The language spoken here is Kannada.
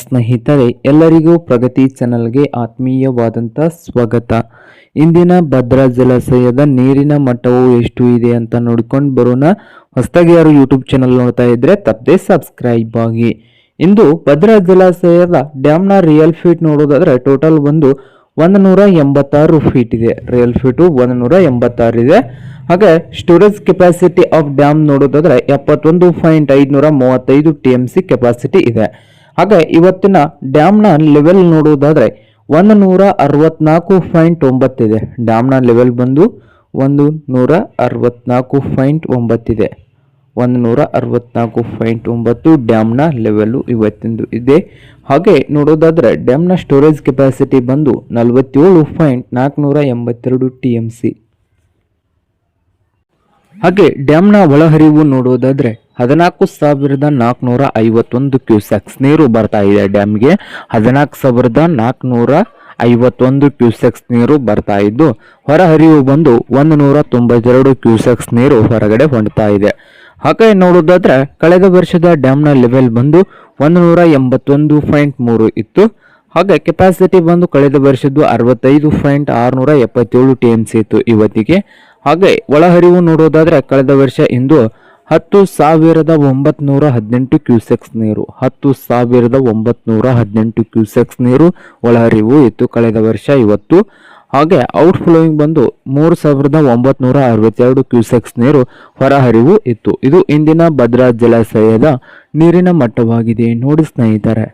ಸ್ನೇಹಿತರೆ, ಎಲ್ಲರಿಗೂ ಪ್ರಗತಿ ಚಾನಲ್ಗೆ ಆತ್ಮೀಯವಾದಂಥ ಸ್ವಾಗತ. ಇಂದಿನ ಭದ್ರಾ ಜಲಾಶಯದ ನೀರಿನ ಮಟ್ಟವು ಎಷ್ಟು ಇದೆ ಅಂತ ನೋಡ್ಕೊಂಡು ಬರೋಣ. ಹೊಸದಾಗಿ ಯಾರು ಯೂಟ್ಯೂಬ್ ಚಾನಲ್ ನೋಡ್ತಾ ಇದ್ರೆ ತಪ್ಪದೆ ಸಬ್ಸ್ಕ್ರೈಬ್ ಆಗಿ. ಇಂದು ಭದ್ರಾ ಜಲಾಶಯದ ಡ್ಯಾಮ್ನ ರಿಯಲ್ ಫೀಟ್ ನೋಡೋದಾದ್ರೆ ಟೋಟಲ್ ಬಂದು 186 ಫೀಟ್ ಇದೆ. ರಿಯಲ್ ಫೀಟು 186 ಇದೆ. ಹಾಗೆ ಸ್ಟೋರೇಜ್ ಕೆಪಾಸಿಟಿ ಆಫ್ ಡ್ಯಾಮ್ ನೋಡೋದಾದ್ರೆ 71.535 TMC ಕೆಪಾಸಿಟಿ ಇದೆ. ಹಾಗೆ ಇವತ್ತಿನ ಡ್ಯಾಮ್ನ ಲೆವೆಲ್ ನೋಡುವುದಾದ್ರೆ 164.9 ಇದೆ. ಡ್ಯಾಮ್ನ ಲೆವೆಲ್ ಬಂದು 164.9 ಇದೆ. 164.9 ಡ್ಯಾಮ್ನ ಲೆವೆಲ್ ಇವತ್ತಿಂದು ಇದೆ. ಹಾಗೆ ನೋಡೋದಾದ್ರೆ ಡ್ಯಾಮ್ನ ಸ್ಟೋರೇಜ್ ಕೆಪಾಸಿಟಿ ಬಂದು 47.482 TMC. ಹಾಗೆ ಡ್ಯಾಮ್ನ ಒಳಹರಿವು ನೋಡೋದಾದ್ರೆ 14,451 ಕ್ಯೂಸೆಕ್ಸ್ ನೀರು ಬರ್ತಾ ಇದೆ. ಡ್ಯಾಮ್ಗೆ 14,451 ಕ್ಯೂಸೆಕ್ಸ್ ನೀರು ಬರ್ತಾ ಇದ್ದು, ಹೊರಹರಿವು ಬಂದು 192 ಕ್ಯೂಸೆಕ್ಸ್ ನೀರು ಹೊರಗಡೆ ಹೊಂಡ್ತಾ ಇದೆ. ಹಾಗೆ ನೋಡೋದಾದ್ರೆ ಕಳೆದ ವರ್ಷದ ಡ್ಯಾಮ್ನ ಲೆವೆಲ್ ಬಂದು 181.3 ಇತ್ತು. ಹಾಗೆ ಕೆಪಾಸಿಟಿ ಬಂದು ಕಳೆದ ವರ್ಷದ್ದು 65.677 TMC ಇತ್ತು ಇವತ್ತಿಗೆ. ಹಾಗೆ ಒಳಹರಿವು ನೋಡೋದಾದ್ರೆ ಕಳೆದ ವರ್ಷ ಇಂದು 10,918 ಕ್ಯೂಸೆಕ್ಸ್ ನೀರು 10,918 ಕ್ಯೂಸೆಕ್ಸ್ ನೀರು ಒಳಹರಿವು ಇತ್ತು ಕಳೆದ ವರ್ಷ ಇವತ್ತು. ಹಾಗೆ ಔಟ್ ಫ್ಲೋಯಿಂಗ್ ಬಂದು 3,962 ಕ್ಯೂಸೆಕ್ಸ್ ನೀರು ಹೊರಹರಿವು ಇತ್ತು. ಇದು ಇಂದಿನ ಭದ್ರಾ ಜಲಾಶಯದ ನೀರಿನ ಮಟ್ಟವಾಗಿದೆ ನೋಡಿ ಸ್ನೇಹಿತರೆ.